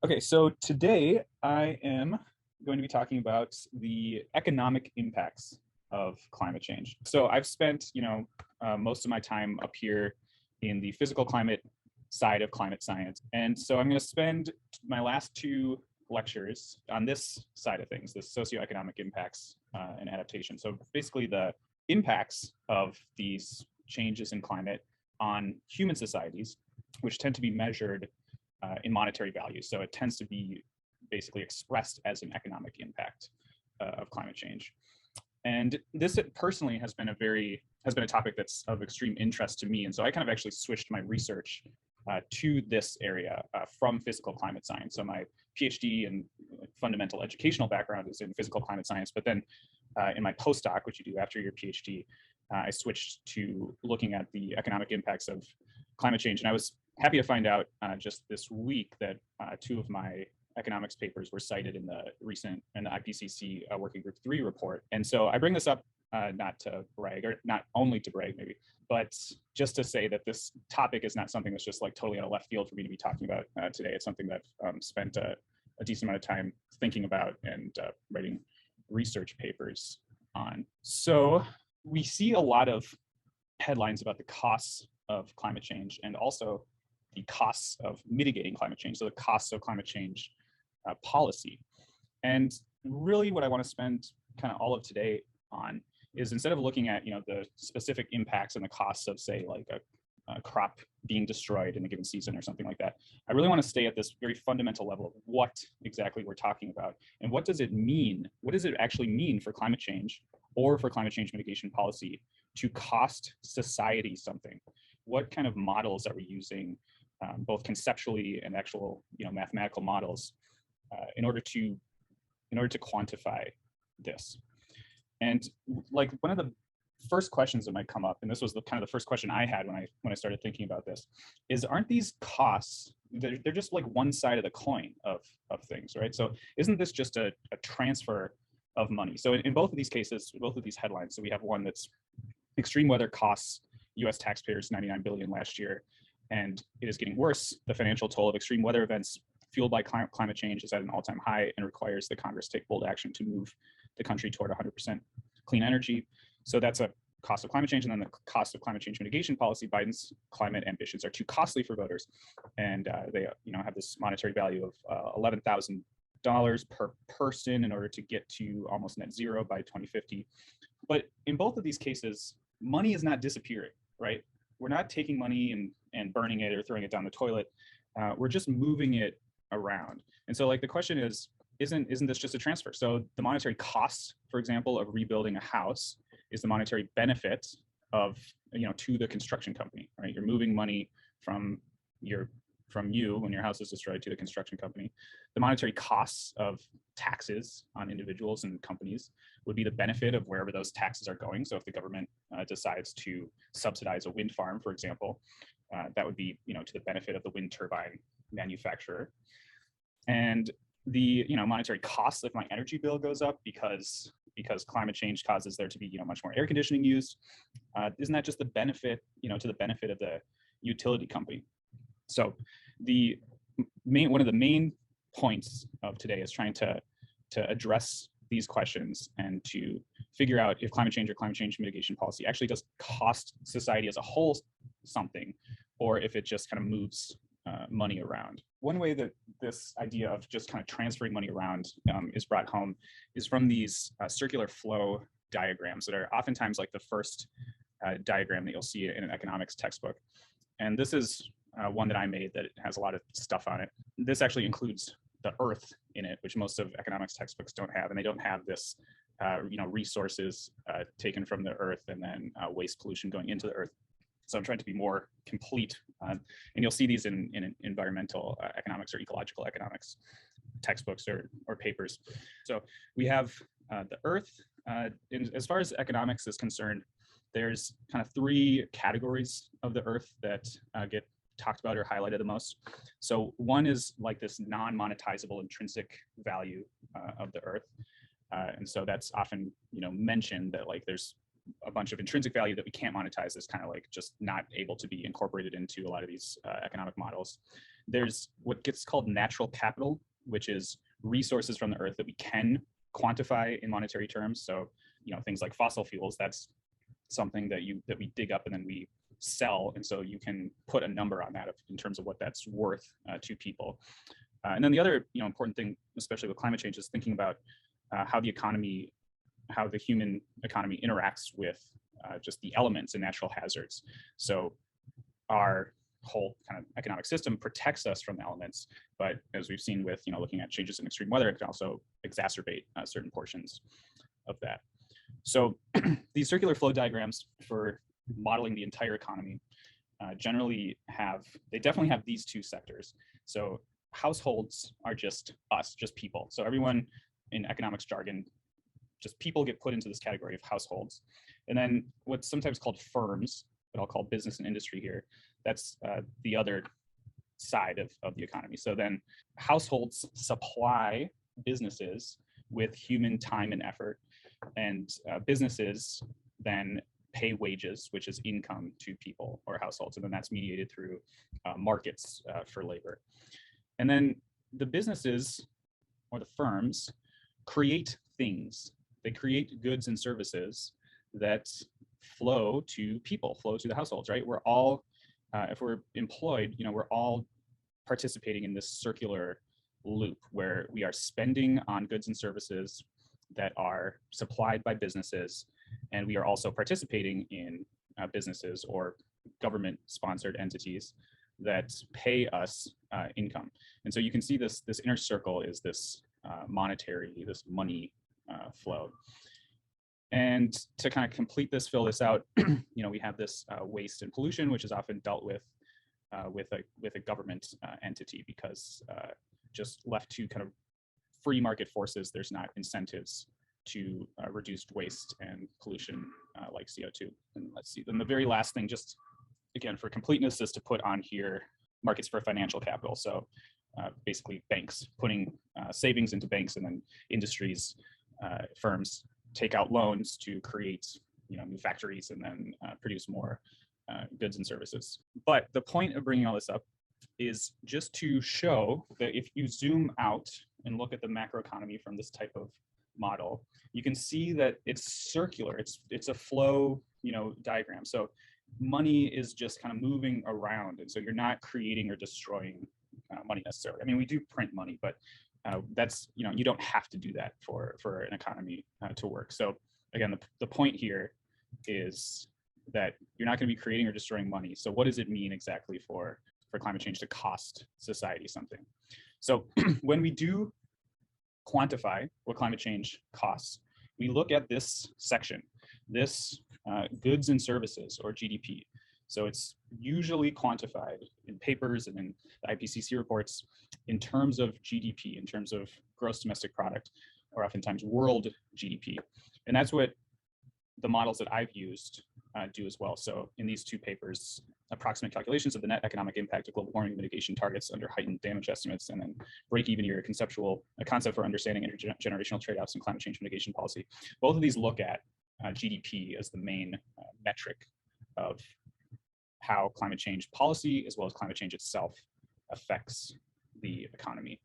Okay, so today I am going to be talking about the economic impacts of climate change. So I've spent, most of my time up here in the physical climate side of climate science. And so I'm going to spend my last two lectures on this side of things, the socioeconomic impacts and adaptation. So basically the impacts of these changes in climate on human societies, which tend to be measured in monetary value. So it tends to be basically expressed as an economic impact of climate change. And this personally has been a topic that's of extreme interest to me. And so I kind of actually switched my research to this area from physical climate science. So my PhD and fundamental educational background is in physical climate science, but then in my postdoc, which you do after your PhD, I switched to looking at the economic impacts of climate change. And I was happy to find out just this week that two of my economics papers were cited in the IPCC Working Group 3 report. And so I bring this up not to brag, or not only to brag maybe, but just to say that this topic is not something that's just like totally out of left field for me to be talking about today. It's something that I've spent a decent amount of time thinking about and writing research papers on. So we see a lot of headlines about the costs of climate change and also the costs of mitigating climate change, so the costs of climate change policy. And really what I want to spend kind of all of today on is, instead of looking at the specific impacts and the costs of, say, like a crop being destroyed in a given season or something like that, I really want to stay at this very fundamental level of what exactly we're talking about and what does it mean? What does it actually mean for climate change or for climate change mitigation policy to cost society something? What kind of models are we using, both conceptually and actual mathematical models, in order to quantify this? And like one of the first questions that might come up, and this was the first question I had when I started thinking about this, is, aren't these costs, they're just like one side of the coin of things, right? So isn't this just a transfer of money? So in both of these cases, both of these headlines, so we have one that's extreme weather costs US taxpayers $99 billion last year, and it is getting worse. The financial toll of extreme weather events fueled by climate change is at an all-time high and requires the Congress take bold action to move the country toward 100% clean energy. So that's a cost of climate change. And then the cost of climate change mitigation policy. Biden's climate ambitions are too costly for voters, and they have this monetary value of $11,000 per person in order to get to almost net zero by 2050. But in both of these cases, money is not disappearing, right? We're not taking money and burning it or throwing it down the toilet. We're just moving it around. And so, like, the question is, isn't this just a transfer? So the monetary cost, for example, of rebuilding a house is the monetary benefit of, to the construction company, right? You're moving money from you when your house is destroyed to the construction company. The monetary costs of taxes on individuals and companies would be the benefit of wherever those taxes are going. So if the government decides to subsidize a wind farm, for example, that would be to the benefit of the wind turbine manufacturer. And the monetary costs if my energy bill goes up because climate change causes there to be much more air conditioning used, isn't that just the benefit to the benefit of the utility company? So one of the main points of today is trying to address these questions and to figure out if climate change or climate change mitigation policy actually does cost society as a whole something, or if it just kind of moves money around. One way that this idea of just kind of transferring money around is brought home is from these circular flow diagrams that are oftentimes like the first diagram that you'll see in an economics textbook. And this is one that I made that has a lot of stuff on it. This actually includes the Earth in it, which most of economics textbooks don't have, and they don't have this resources taken from the Earth and then waste pollution going into the Earth. So I'm trying to be more complete, and you'll see these in environmental economics or ecological economics textbooks or papers. So we have the Earth. As far as economics is concerned, there's kind of three categories of the Earth that get talked about or highlighted the most. So one is like this non-monetizable intrinsic value of the Earth, and so that's often mentioned that like there's a bunch of intrinsic value that we can't monetize, is kind of like just not able to be incorporated into a lot of these economic models. there's what gets called natural capital, which is resources from the earth that we can quantify in monetary terms. So, things like fossil fuels, that's something that we dig up and then we sell. And so you can put a number on that in terms of what that's worth to people. And then the other, important thing, especially with climate change, is thinking about how the human economy interacts with just the elements and natural hazards. So our whole kind of economic system protects us from the elements, but as we've seen with looking at changes in extreme weather, it can also exacerbate certain portions of that. So these circular flow diagrams for modeling the entire economy definitely have these two sectors. So households are just us, just people. So everyone in economics jargon, just people get put into this category of households. And then what's sometimes called firms, that I'll call business and industry here, that's the other side of the economy. So then households supply businesses with human time and effort, and businesses then pay wages, which is income to people or households, and then that's mediated through markets for labor. And then the businesses or the firms create things. They create goods and services that flow to people, flow to the households, right? We're all, if we're employed, we're all participating in this circular loop where we are spending on goods and services that are supplied by businesses, and we are also participating in businesses or government-sponsored entities that pay us income. And so you can see this inner circle is this this money flow. And to kind of complete this, fill this out, we have this waste and pollution, which is often dealt with a government entity, because just left to kind of free market forces, there's not incentives to reduced waste and pollution like CO2. And let's see, then the very last thing, just again for completeness, is to put on here markets for financial capital. So basically banks putting savings into banks, and then industries, firms take out loans to create new factories and then produce more goods and services. But the point of bringing all this up is just to show that if you zoom out and look at the macroeconomy from this type of model, you can see that it's circular. It's a flow diagram. So money is just kind of moving around, and so you're not creating or destroying money necessarily. I mean, we do print money, but that's you don't have to do that for an economy to work. So again, the point here is that you're not going to be creating or destroying money. So what does it mean exactly for climate change to cost society something? So when we do quantify what climate change costs, we look at this section, this goods and services, or GDP. So it's usually quantified in papers and in the IPCC reports in terms of GDP, in terms of gross domestic product, or oftentimes world GDP. And that's what the models that I've used do as well. So in these two papers, approximate calculations of the net economic impact of global warming mitigation targets under heightened damage estimates, and then break-even year a concept for understanding intergenerational trade-offs in climate change mitigation policy. Both of these look at GDP as the main metric of how climate change policy, as well as climate change itself, affects the economy.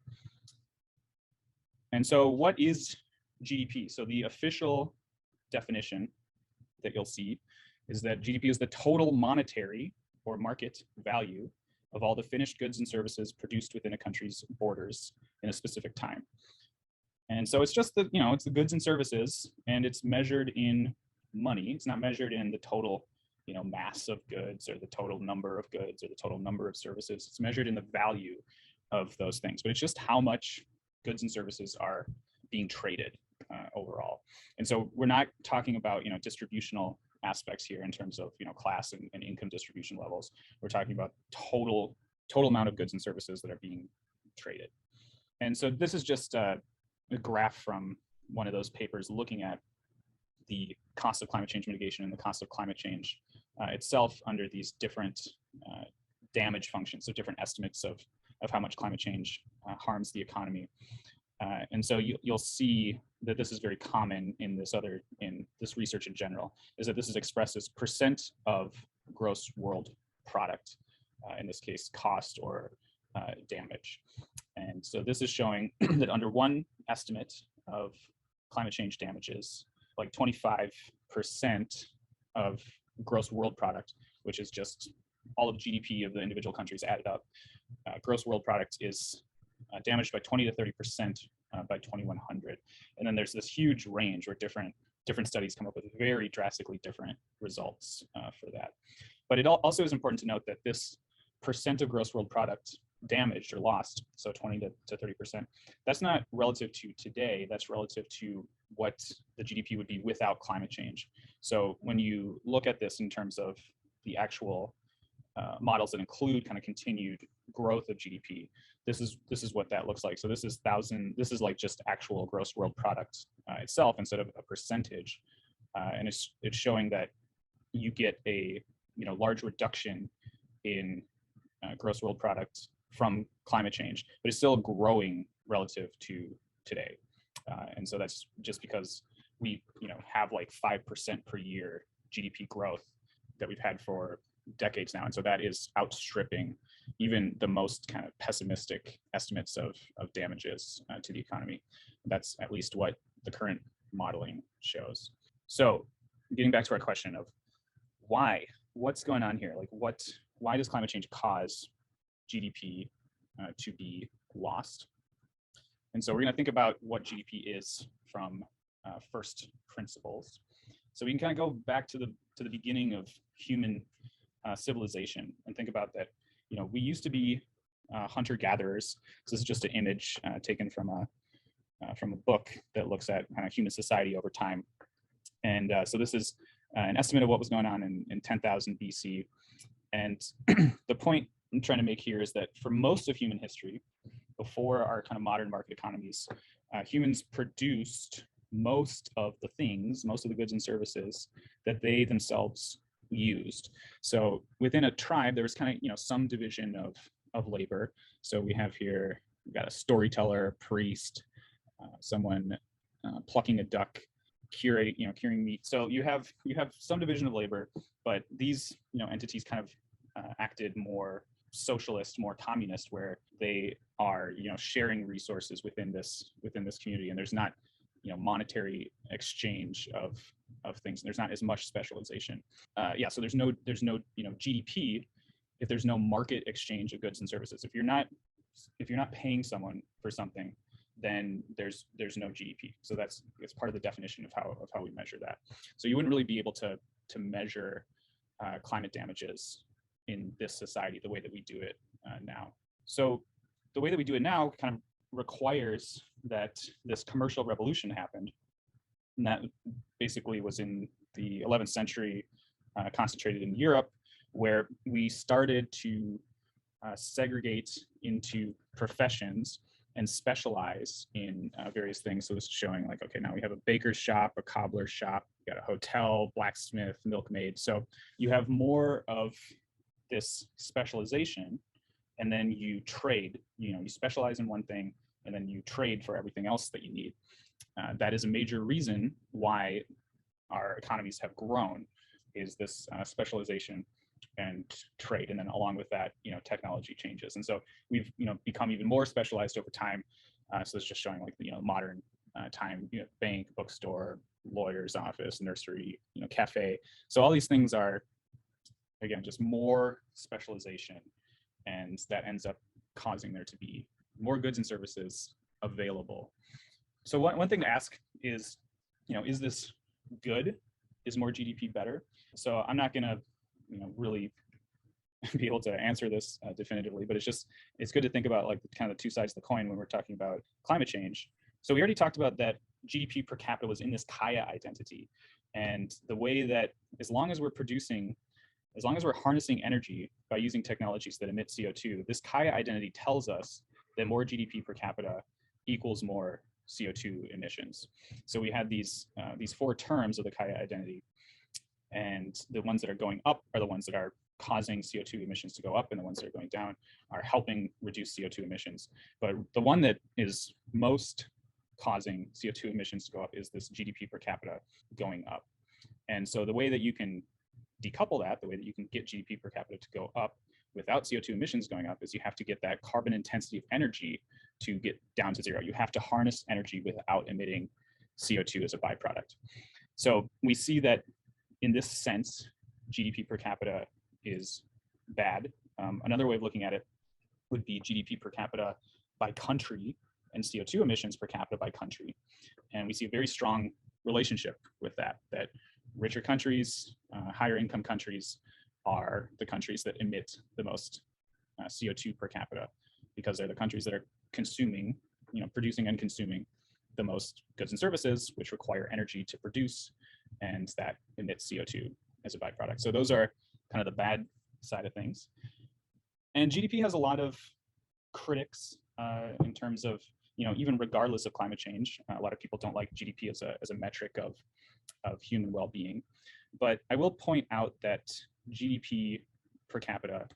And so what is GDP? So the official definition that you'll see is that GDP is the total monetary or market value of all the finished goods and services produced within a country's borders in a specific time. And so it's just the, it's the goods and services, and it's measured in money. It's not measured in the total, mass of goods, or the total number of goods, or the total number of services. It's measured in the value of those things, but it's just how much goods and services are being traded overall. And so we're not talking about, distributional aspects here in terms of, class and income distribution levels. We're talking about total amount of goods and services that are being traded. And so this is just a graph from one of those papers looking at the cost of climate change mitigation and the cost of climate change itself under these different damage functions, so different estimates of how much climate change harms the economy. And so you'll see that this is very common in this research in general, is that this is expressed as percent of gross world product, in this case cost or damage. And so this is showing that under one estimate of climate change damages, like 25% of gross world product, which is just all of GDP of the individual countries added up, gross world product is damaged by 20 to 30% by 2100. And then there's this huge range where different studies come up with very drastically different results for that. But it also is important to note that this percent of gross world product damaged or lost, so 20 to 30%, that's not relative to today, that's relative to what the GDP would be without climate change. So when you look at this in terms of the actual models that include kind of continued growth of GDP, this is what that looks like. So this is like just actual gross world product itself instead of a percentage, and it's showing that you get a large reduction in gross world product from climate change, but it's still growing relative to today. And so that's just because we have like 5% per year GDP growth that we've had for decades now. And so that is outstripping even the most kind of pessimistic estimates of damages to the economy. That's at least what the current modeling shows. So getting back to our question of what's going on here? Like why does climate change cause GDP to be lost? And so we're going to think about what GDP is from first principles. So we can kind of go back to the beginning of human civilization and think about that. We used to be hunter-gatherers. This is just an image taken from a book that looks at kind of human society over time. And so this is an estimate of what was going on in 10,000 BC. And the point I'm trying to make here is that for most of human history, before our kind of modern market economies, humans produced most of the goods and services that they themselves used. So within a tribe, there was kind of some division of labor. So we've got a storyteller, priest, someone plucking a duck, curing meat. So you have some division of labor, but these entities kind of acted more socialist, more communist, where they are sharing resources within this community, and there's not monetary exchange of things. There's not as much specialization. So there's no GDP if there's no market exchange of goods and services. If you're not paying someone for something, then there's no GDP. So it's part of the definition of how we measure that. So you wouldn't really be able to measure climate damages in this society the way that we do it now. So the way that we do it now kind of requires that this commercial revolution happened, and that basically was in the 11th century, concentrated in Europe, where we started to segregate into professions and specialize in various things. So this is showing like, okay, now we have a baker's shop, a cobbler's shop, we got a hotel, blacksmith, milkmaid. So you have more of this specialization, and then you trade, you specialize in one thing, and then you trade for everything else that you need. That is a major reason why our economies have grown, is this specialization and trade. And then along with that, technology changes. And so we've, become even more specialized over time. So it's just showing like, modern time, bank, bookstore, lawyer's office, nursery, cafe. So all these things are, again, just more specialization, and that ends up causing there to be more goods and services available. So one thing to ask is, is this good? Is more GDP better? So I'm not going to, really be able to answer this definitively, but it's good to think about like kind of the two sides of the coin when we're talking about climate change. So we already talked about that GDP per capita was in this kaya identity, and the way that as long as we're harnessing energy by using technologies that emit CO2, this kaya identity tells us that more GDP per capita equals more CO2 emissions. So we had these four terms of the kaya identity, and the ones that are going up are the ones that are causing CO2 emissions to go up, and the ones that are going down are helping reduce CO2 emissions. But the one that is most causing CO2 emissions to go up is this GDP per capita going up. And so the way that you can decouple that, the way that you can get GDP per capita to go up, without CO2 emissions going up is you have to get that carbon intensity of energy to get down to zero. You have to harness energy without emitting CO2 as a byproduct. So we see that in this sense, GDP per capita is bad. Another way of looking at it would be GDP per capita by country and CO2 emissions per capita by country. And we see a very strong relationship with that, that richer countries, higher income countries are the countries that emit the most CO2 per capita, because they're the countries that are consuming, producing and consuming the most goods and services, which require energy to produce, and that emits CO2 as a byproduct. So those are kind of the bad side of things. And GDP has a lot of critics in terms of, even regardless of climate change. A lot of people don't like GDP as a metric of human well-being. But I will point out that GDP per capita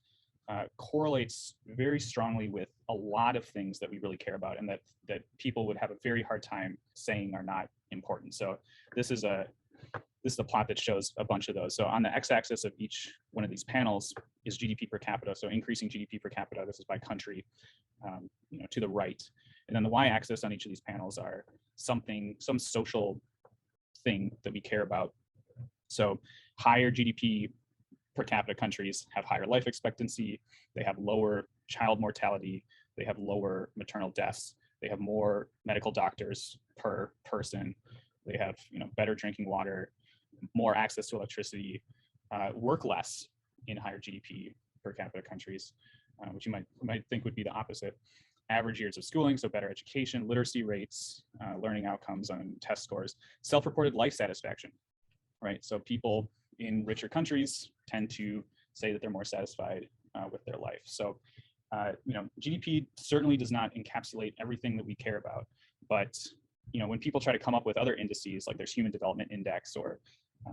correlates very strongly with a lot of things that we really care about, and that people would have a very hard time saying are not important. So this is a plot that shows a bunch of those. So on the x-axis of each one of these panels is GDP per capita. So increasing GDP per capita, this is by country, to the right. And then the y-axis on each of these panels are some social thing that we care about. So higher GDP per capita countries have higher life expectancy, they have lower child mortality, they have lower maternal deaths, they have more medical doctors per person, they have better drinking water, more access to electricity, work less in higher GDP per capita countries, which you might think would be the opposite. Average years of schooling, so better education, literacy rates, learning outcomes on test scores, self-reported life satisfaction, right? So people in richer countries tend to say that they're more satisfied with their life. So, GDP certainly does not encapsulate everything that we care about, but when people try to come up with other indices, like there's Human Development Index, or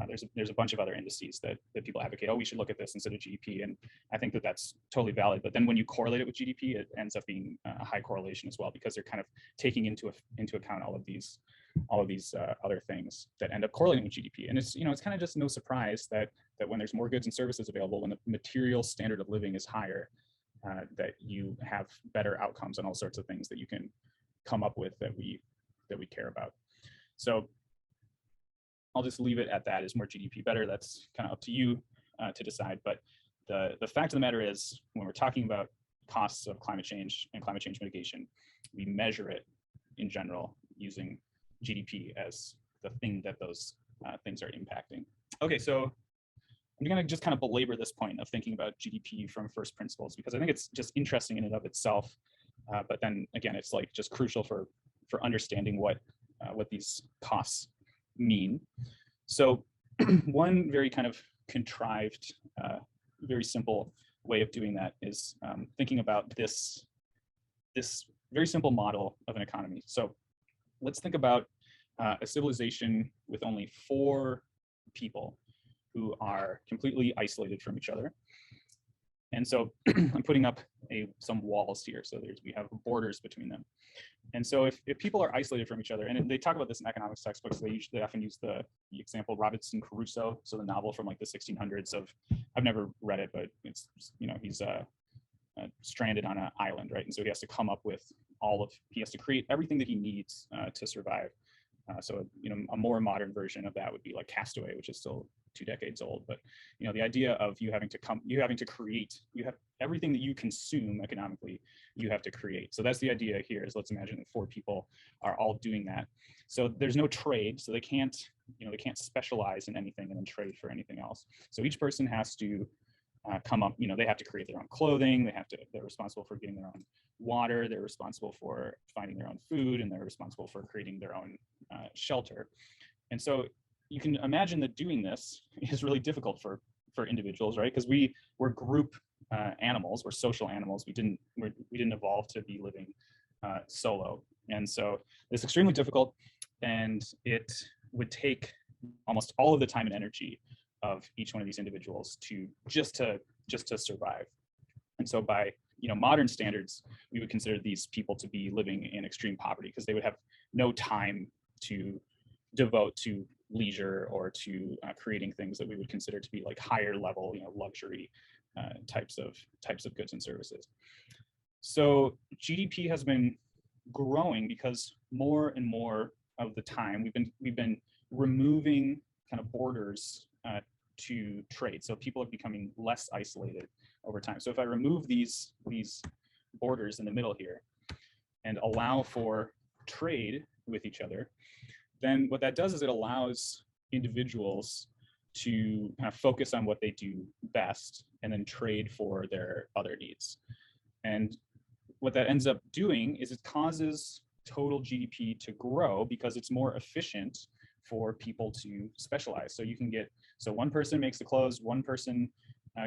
there's a bunch of other indices that people advocate, oh, we should look at this instead of GDP, and I think that that's totally valid. But then when you correlate it with GDP, it ends up being a high correlation as well, because they're kind of taking into account all of these other things that end up correlating with GDP. And it's it's kind of just no surprise that when there's more goods and services available, when the material standard of living is higher, that you have better outcomes on all sorts of things that you can come up with that we care about. So I'll just leave it at that. Is more GDP better? That's kind of up to you to decide. But the fact of the matter is, when we're talking about costs of climate change and climate change mitigation, we measure it in general using GDP as the thing that those things are impacting. Okay, so I'm going to just kind of belabor this point of thinking about GDP from first principles, because I think it's just interesting in and of itself. But then again, it's like just crucial for understanding what these costs mean. So one very kind of contrived, very simple way of doing that is thinking about this very simple model of an economy. So let's think about a civilization with only 4 people who are completely isolated from each other. And so I'm putting up some walls here. So we have borders between them. And so if people are isolated from each other, and they talk about this in economics textbooks, they often use the example Robinson Crusoe, so the novel from like the 1600s of, I've never read it, but it's, he's stranded on an island, right? And so he has to come up with he has to create everything that he needs to survive. So, a more modern version of that would be like Castaway, which is still 2 decades old. But, the idea of you having to create, you have everything that you consume economically, you have to create. So that's the idea here is, let's imagine that 4 people are all doing that. So there's no trade. So they can't specialize in anything and then trade for anything else. So each person has to come up, they have to create their own clothing. They're responsible for getting their own water. They're responsible for finding their own food, and they're responsible for creating their own shelter. And so you can imagine that doing this is really difficult for individuals, right? Because we're group animals, we're social animals. We didn't evolve to be living solo. And so it's extremely difficult, and it would take almost all of the time and energy of each one of these individuals to just to survive. And so by modern standards, we would consider these people to be living in extreme poverty, because they would have no time to devote to leisure or to creating things that we would consider to be like higher level luxury types of goods and services. So GDP has been growing because more and more of the time we've been removing kind of borders to trade. So people are becoming less isolated over time. So if I remove these borders in the middle here and allow for trade with each other, then what that does is it allows individuals to kind of focus on what they do best and then trade for their other needs. And what that ends up doing is it causes total GDP to grow because it's more efficient for people to specialize. So you can get, so one person makes the clothes, one person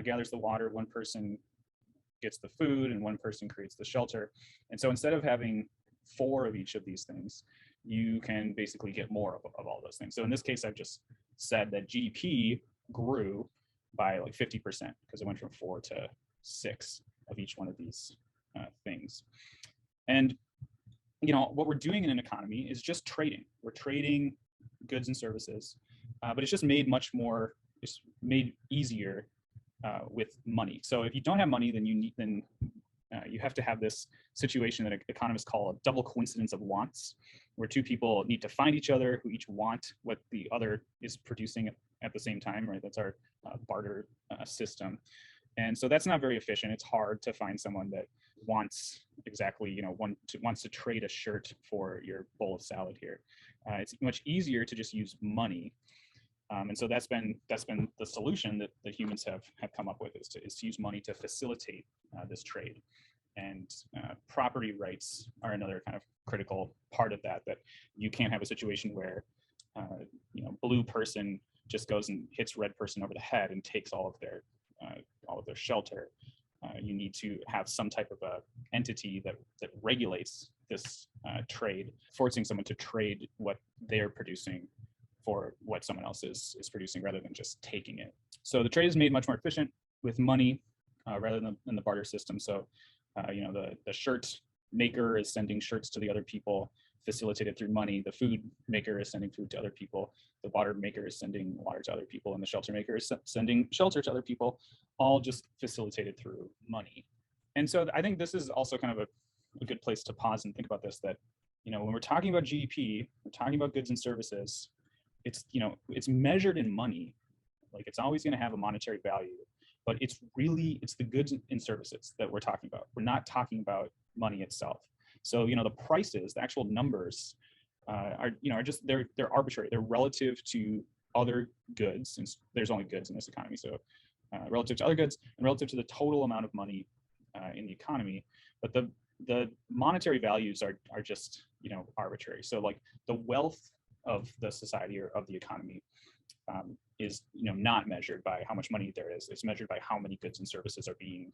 gathers the water, one person gets the food, and one person creates the shelter. And so instead of having 4 of each of these things, you can basically get more of all those things. So in this case, I've just said that GDP grew by like 50% because it went from 4 to 6 of each one of these things. And you know what we're doing in an economy is just trading. We're trading goods and services, but it's just made much more, it's made easier with money. So if you don't have money, then you have to have this situation that economists call a double coincidence of wants, where 2 people need to find each other who each want what the other is producing at the same time, right? That's our barter system. And so that's not very efficient. It's hard to find someone that wants exactly, you know, wants to trade a shirt for your bowl of salad here. It's much easier to just use money. And so that's been the solution that humans have come up with, is to use money to facilitate this trade. And property rights are another kind of critical part of that you can't have a situation where you know, blue person just goes and hits red person over the head and takes all of their shelter. You need to have some type of a entity that regulates this trade, forcing someone to trade what they're producing for what someone else is producing, rather than just taking it. So the trade is made much more efficient with money rather than the barter system. So you know, the shirt maker is sending shirts to the other people, facilitated through money. The food maker is sending food to other people. The water maker is sending water to other people, and the shelter maker is sending shelter to other people, all just facilitated through money. And so I think this is also kind of a good place to pause and think about this, that, you know, when we're talking about GDP, we're talking about goods and services, it's, you know, it's measured in money. Like, it's always going to have a monetary value, but it's the goods and services that we're talking about. We're not talking about money itself. So, you know, the prices, the actual numbers are just, they're arbitrary. They're relative to other goods, since there's only goods in this economy. So relative to other goods and relative to the total amount of money in the economy. But the monetary values are just, you know, arbitrary. So like the wealth of the society or of the economy is, you know, not measured by how much money there is. It's measured by how many goods and services are being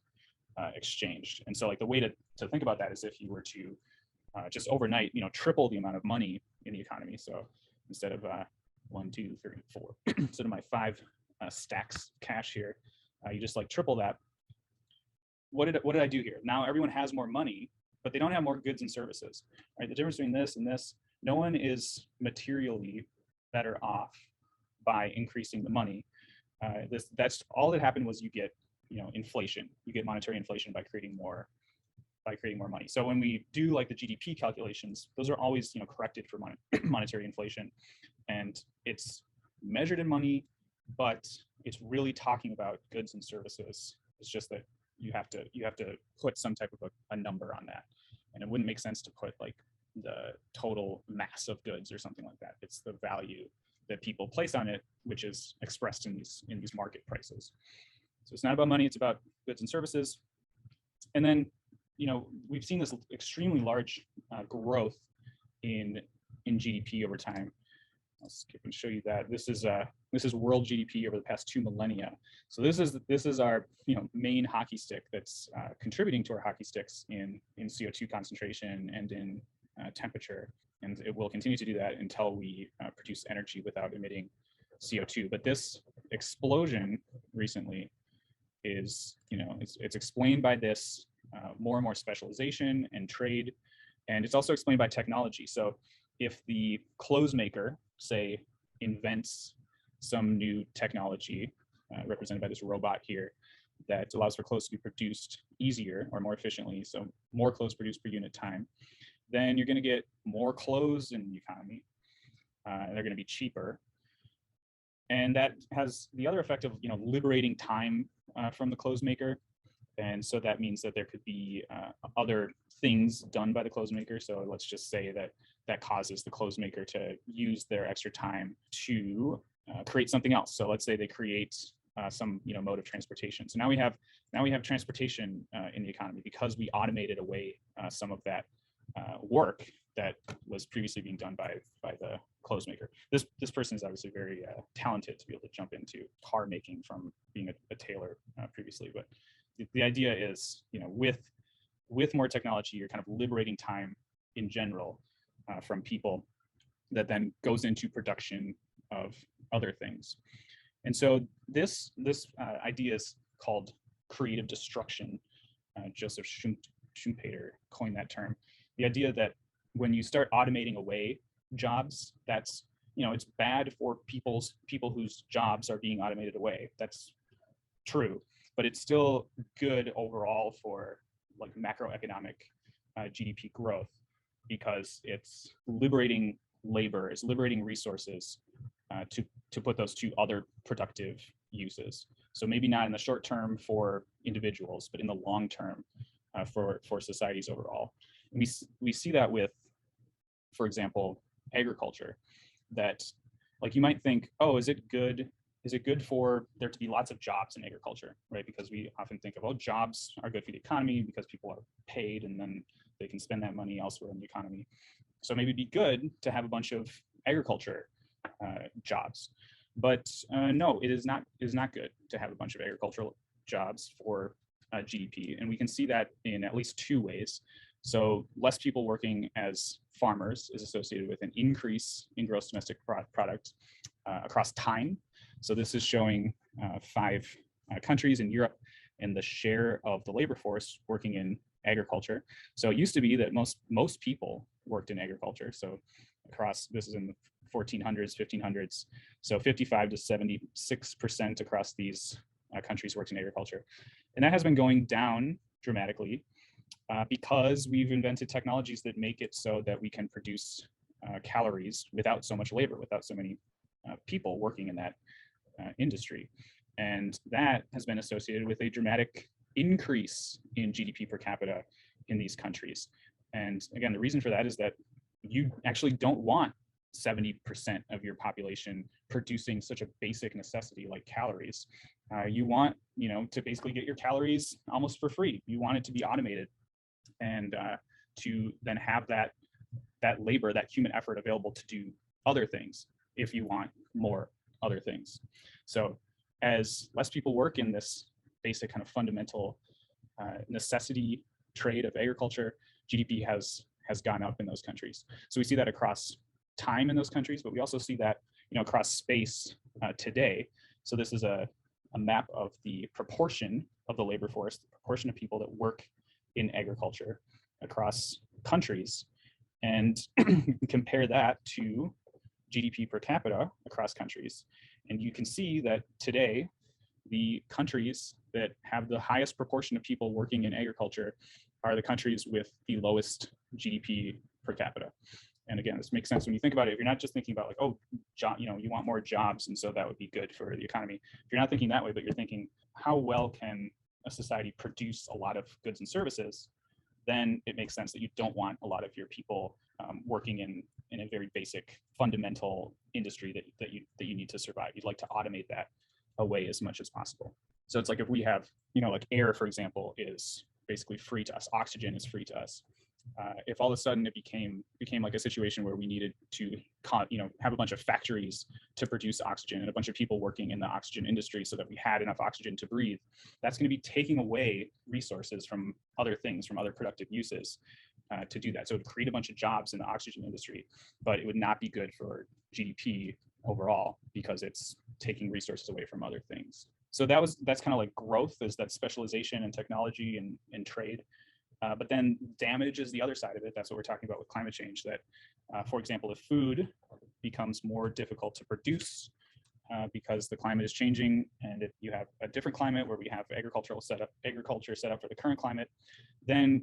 exchanged. And so like the way to think about that is if you were to just overnight, you know, triple the amount of money in the economy. So instead of 1, 2, 3, 4, instead of my 5 stacks cash here, you just like triple that. What did I do here? Now everyone has more money, but they don't have more goods and services, right? The difference between this and this, no one is materially better off by increasing the money. That's all that happened was you get, you know, inflation. You get monetary inflation by creating more money. So when we do like the GDP calculations, those are always, you know, corrected for monetary inflation, and it's measured in money, but it's really talking about goods and services. It's just that you have to put some type of a number on that, and it wouldn't make sense to put like the total mass of goods or something like that. It's the value that people place on it, which is expressed in these market prices. So it's not about money, it's about goods and services. And then, you know, we've seen this extremely large growth in GDP over time. I'll skip and show you that. This is world GDP over the past 2 millennia. So this is our, you know, main hockey stick that's contributing to our hockey sticks in CO2 concentration and in temperature, and it will continue to do that until we produce energy without emitting CO2. But this explosion recently is, you know, it's explained by this more and more specialization and trade, and it's also explained by technology. So if the clothes maker, say, invents some new technology represented by this robot here, that allows for clothes to be produced easier or more efficiently, so more clothes produced per unit time, then you're going to get more clothes in the economy. They're going to be cheaper. And that has the other effect of, liberating time from the clothes maker. And so that means that there could be other things done by the clothes maker. So let's just say that causes the clothes maker to use their extra time to create something else. So let's say they create some mode of transportation. So now we have transportation in the economy because we automated away some of that work that was previously being done by the clothes maker. This person is obviously very talented to be able to jump into car making from being a tailor previously. But the idea is, with more technology, you're kind of liberating time in general from people that then goes into production of other things. And so this idea is called creative destruction. Joseph Schumpeter coined that term. The idea that when you start automating away jobs, that's, it's bad for people whose jobs are being automated away. That's true, but it's still good overall for like macroeconomic GDP growth, because it's liberating labor, it's liberating resources to put those to other productive uses. So maybe not in the short term for individuals, but in the long term for societies overall. And we see that with, for example, agriculture, that like you might think, oh, is it good for there to be lots of jobs in agriculture, right? Because we often think of, oh, jobs are good for the economy because people are paid and then they can spend that money elsewhere in the economy. So maybe it'd be good to have a bunch of agriculture jobs. But no, it is not good to have a bunch of agricultural jobs for GDP. And we can see that in at least two ways. So less people working as farmers is associated with an increase in gross domestic product across time. So this is showing 5 countries in Europe and the share of the labor force working in agriculture. So it used to be that most people worked in agriculture. So this is in the 1400s, 1500s. So 55 to 76% across these countries worked in agriculture. And that has been going down dramatically because we've invented technologies that make it so that we can produce calories without so much labor, without so many people working in that industry. And that has been associated with a dramatic increase in GDP per capita in these countries. And again, the reason for that is that you actually don't want 70% of your population producing such a basic necessity like calories. You want, to basically get your calories almost for free. You want it to be automated and to then have that labor, that human effort available to do other things if you want more other things. So as less people work in this basic kind of fundamental necessity trade of agriculture, GDP has gone up in those countries. So we see that across time in those countries, but we also see that across space today. So this is a map of the proportion of the labor force, the proportion of people that work in agriculture across countries, and compare that to GDP per capita across countries. And you can see that today, the countries that have the highest proportion of people working in agriculture are the countries with the lowest GDP per capita. And again, this makes sense when you think about it. If you're not just thinking about like, oh, you want more jobs, and so that would be good for the economy. If you're not thinking that way, but you're thinking, how well can a society produce a lot of goods and services, then it makes sense that you don't want a lot of your people working in a very basic, fundamental industry that you need to survive. You'd like to automate that away as much as possible. So it's like if we have, like air, for example, is basically free to us. Oxygen is free to us. If all of a sudden it became like a situation where we needed to have a bunch of factories to produce oxygen and a bunch of people working in the oxygen industry so that we had enough oxygen to breathe, that's going to be taking away resources from other things, from other productive uses to do that. So it would create a bunch of jobs in the oxygen industry, but it would not be good for GDP overall because it's taking resources away from other things. So that's kind of like growth, is that specialization and technology and trade. But then damage is the other side of it. That's what we're talking about with climate change, that, for example, if food becomes more difficult to produce because the climate is changing, and if you have a different climate where we have agriculture set up for the current climate, then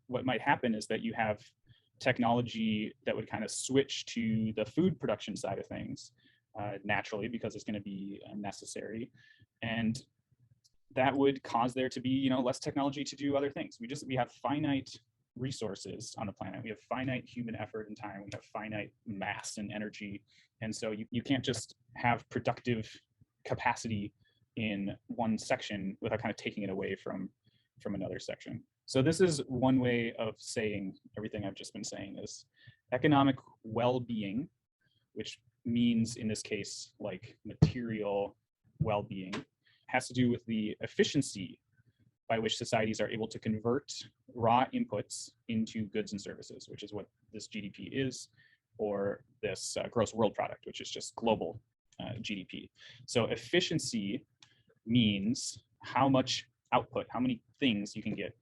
what might happen is that you have technology that would kind of switch to the food production side of things naturally, because it's going to be necessary, and that would cause there to be less technology to do other things. We have finite resources on the planet. We have finite human effort and time. We have finite mass and energy, and so you can't just have productive capacity in one section without kind of taking it away from another section. So this is one way of saying everything I've just been saying is economic well-being, which means in this case like material well-being, has to do with the efficiency by which societies are able to convert raw inputs into goods and services, which is what this GDP is, or this gross world product, which is just global GDP. So efficiency means how much output, how many things you can get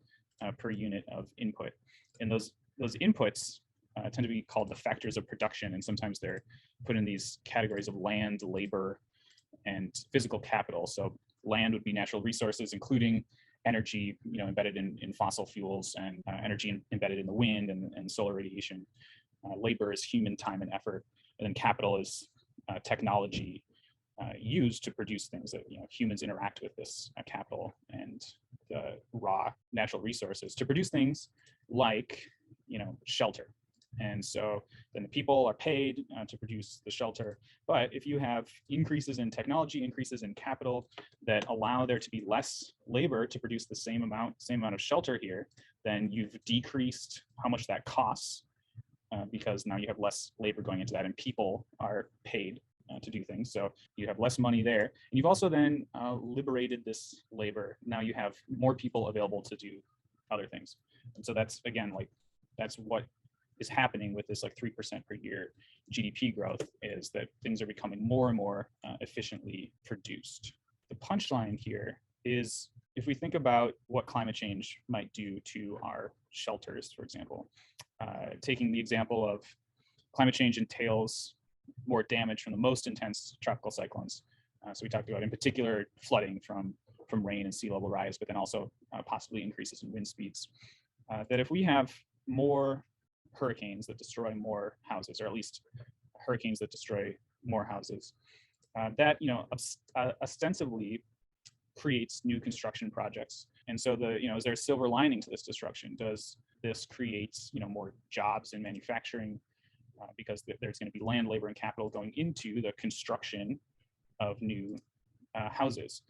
per unit of input. And those inputs tend to be called the factors of production, and sometimes they're put in these categories of land, labor, and physical capital. So land would be natural resources, including energy, embedded in fossil fuels, and energy embedded in the wind and solar radiation. Labor is human time and effort, and then capital is technology used to produce things that humans interact with this capital and the raw natural resources to produce things like shelter. And so then the people are paid to produce the shelter. But if you have increases in technology, increases in capital that allow there to be less labor to produce the same amount of shelter here, then you've decreased how much that costs because now you have less labor going into that, and people are paid to do things. So you have less money there. And you've also then liberated this labor. Now you have more people available to do other things. And so that's, again, that's what is happening with this 3% per year GDP growth, is that things are becoming more and more efficiently produced. The punchline here is, if we think about what climate change might do to our shelters, for example, taking the example of climate change entails more damage from the most intense tropical cyclones. So we talked about, in particular, flooding from rain and sea level rise, but then also possibly increases in wind speeds. That if we have more hurricanes that destroy more houses, or at least hurricanes that destroy more houses, that ostensibly creates new construction projects. And so is there a silver lining to this destruction? Does this create more jobs in manufacturing? Because there's going to be land, labor, and capital going into the construction of new houses.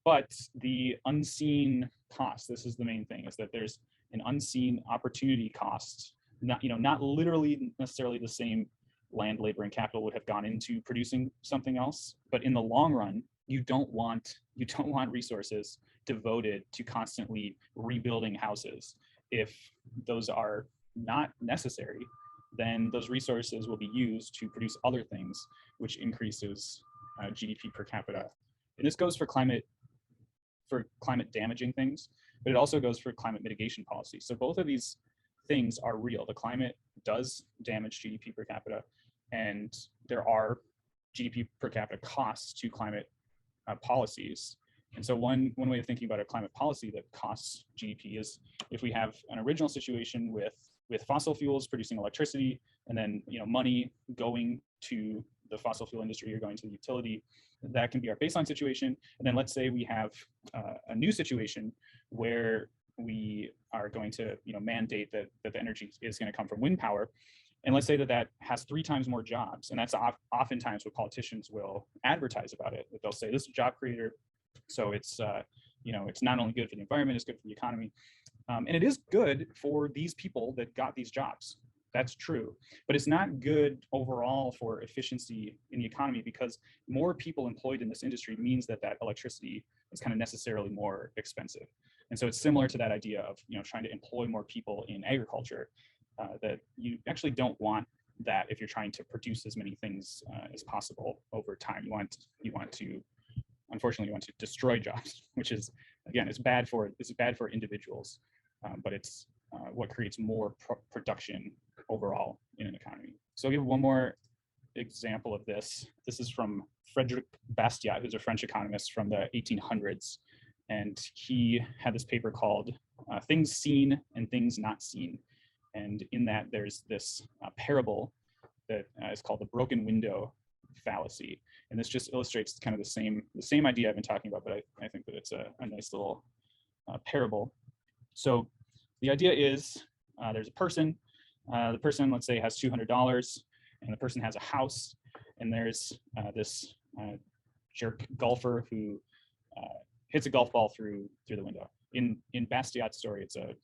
But the unseen cost, this is the main thing, is that there's an unseen opportunity cost. Not literally necessarily the same land, labor, and capital would have gone into producing something else, but in the long run, you don't want resources devoted to constantly rebuilding houses. If those are not necessary, then those resources will be used to produce other things, which increases GDP per capita. And this goes for climate damaging things, but it also goes for climate mitigation policy. So both of these things are real. The climate does damage GDP per capita, and there are GDP per capita costs to climate policies. And so one way of thinking about a climate policy that costs GDP is if we have an original situation with fossil fuels producing electricity, and then money going to the fossil fuel industry or going to the utility, that can be our baseline situation. And then let's say we have a new situation where we are going to mandate that the energy is going to come from wind power. And let's say that has 3 times more jobs. And that's oftentimes what politicians will advertise about it. That they'll say this is a job creator. So it's it's not only good for the environment, it's good for the economy. And it is good for these people that got these jobs. That's true. But it's not good overall for efficiency in the economy, because more people employed in this industry means that electricity is kind of necessarily more expensive. And so it's similar to that idea of trying to employ more people in agriculture, that you actually don't want that if you're trying to produce as many things as possible over time. Unfortunately, you want to destroy jobs, which is, again, it's bad for individuals, but it's what creates more production overall in an economy. So I'll give one more example of this. This is from Frederick Bastiat, who's a French economist from the 1800s. And he had this paper called Things Seen and Things Not Seen. And in that, there's this parable that is called the broken window fallacy. And this just illustrates kind of the same idea I've been talking about, but I think that it's a nice little parable. So the idea is there's a person, the person, let's say, has $200, and the person has a house, and there's this jerk golfer who hits a golf ball through the window. In Bastiat's story, it's a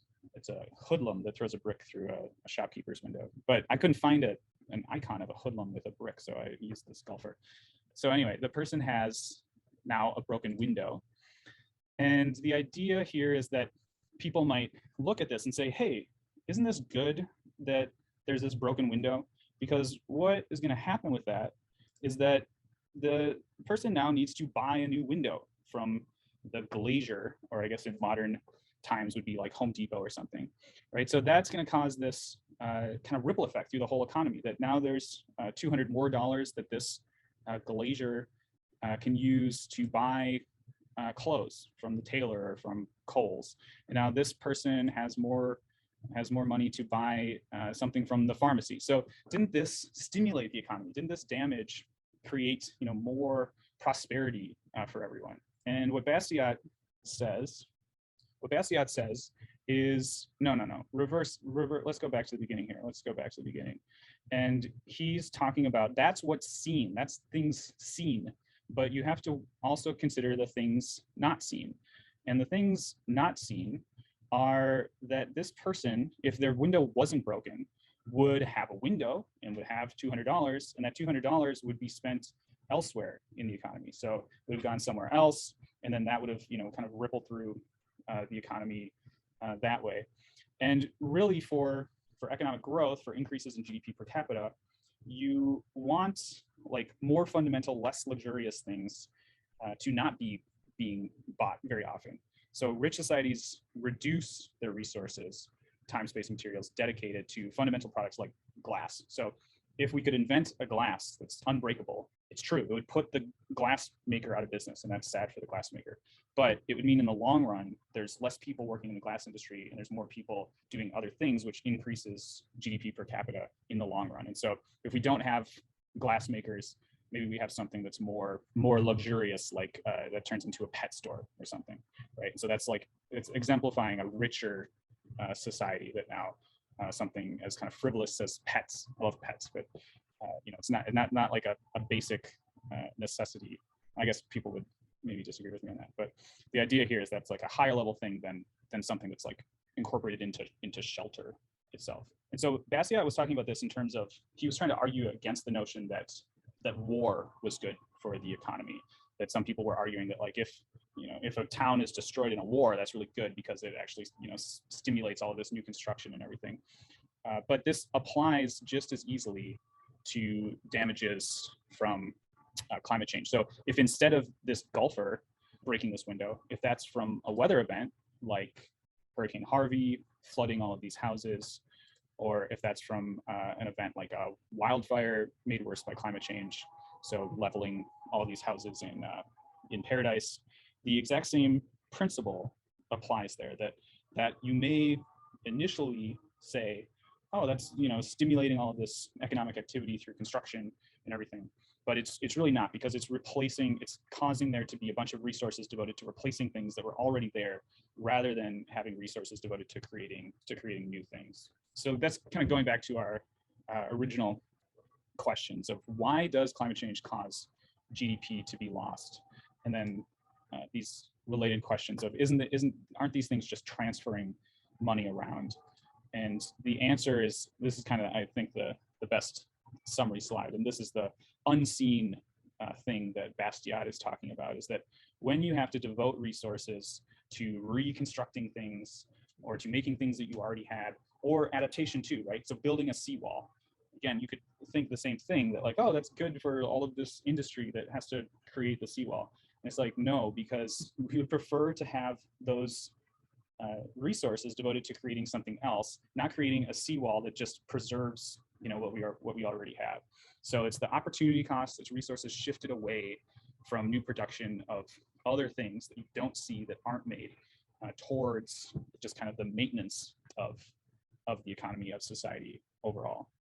hoodlum that throws a brick through a shopkeeper's window. But I couldn't find an icon of a hoodlum with a brick, so I used this golfer. So anyway, the person has now a broken window. And the idea here is that people might look at this and say, hey, isn't this good that there's this broken window? Because what is going to happen with that is that the person now needs to buy a new window from the glazier, or I guess in modern times would be like Home Depot or something, right? So that's going to cause this kind of ripple effect through the whole economy, that now there's $200 more that this glazier can use to buy clothes from the tailor or from Kohl's. And now this person has more money to buy something from the pharmacy. So didn't this stimulate the economy? Didn't this damage create more prosperity for everyone? And what Bastiat says is no, reverse. Let's go back to the beginning here. Let's go back to the beginning. And he's talking about that's what's seen. That's things seen. But you have to also consider the things not seen. And the things not seen are that this person, if their window wasn't broken, would have a window and would have $200, and that $200 would be spent elsewhere in the economy. So it would have gone somewhere else, and then that would have kind of rippled through the economy that way. And really for economic growth, for increases in GDP per capita, you want like more fundamental, less luxurious things to not be being bought very often. So rich societies reduce their resources, time, space, materials dedicated to fundamental products like glass. So if we could invent a glass that's unbreakable, it's true, it would put the glass maker out of business, and that's sad for the glass maker. But it would mean in the long run, there's less people working in the glass industry, and there's more people doing other things, which increases GDP per capita in the long run. And so if we don't have glass makers, maybe we have something that's more luxurious, like that turns into a pet store or something, right? So that's like, it's exemplifying a richer society, that now something as kind of frivolous as pets. I love pets, but it's not like a basic necessity. I guess people would maybe disagree with me on that, but the idea here is that's like a higher level thing than something that's like incorporated into shelter itself. And so Bastiat was talking about this in terms of, he was trying to argue against the notion that war was good for the economy. That some people were arguing that like if a town is destroyed in a war, that's really good because it actually stimulates all of this new construction and everything. But this applies just as easily to damages from climate change. So if instead of this golfer breaking this window, if that's from a weather event like Hurricane Harvey flooding all of these houses, or if that's from an event like a wildfire made worse by climate change, so leveling all these houses in Paradise, the exact same principle applies there. That you may initially say, oh, that's stimulating all of this economic activity through construction and everything, but it's really not, because it's causing there to be a bunch of resources devoted to replacing things that were already there, rather than having resources devoted to creating new things. So that's kind of going back to our original questions of why does climate change cause GDP to be lost, and then these related questions of aren't these things just transferring money around? And the answer is, this is kind of, I think, the best summary slide, and this is the unseen thing that Bastiat is talking about, is that when you have to devote resources to reconstructing things, or to making things that you already had, or adaptation too, right? So building a seawall, again, you could think the same thing, that like, oh, that's good for all of this industry that has to create the seawall. And it's like, no, because we would prefer to have those resources devoted to creating something else, not creating a seawall that just preserves what we already have. So it's the opportunity cost, it's resources shifted away from new production of other things that you don't see, that aren't made, towards just kind of the maintenance of the economy, of society overall.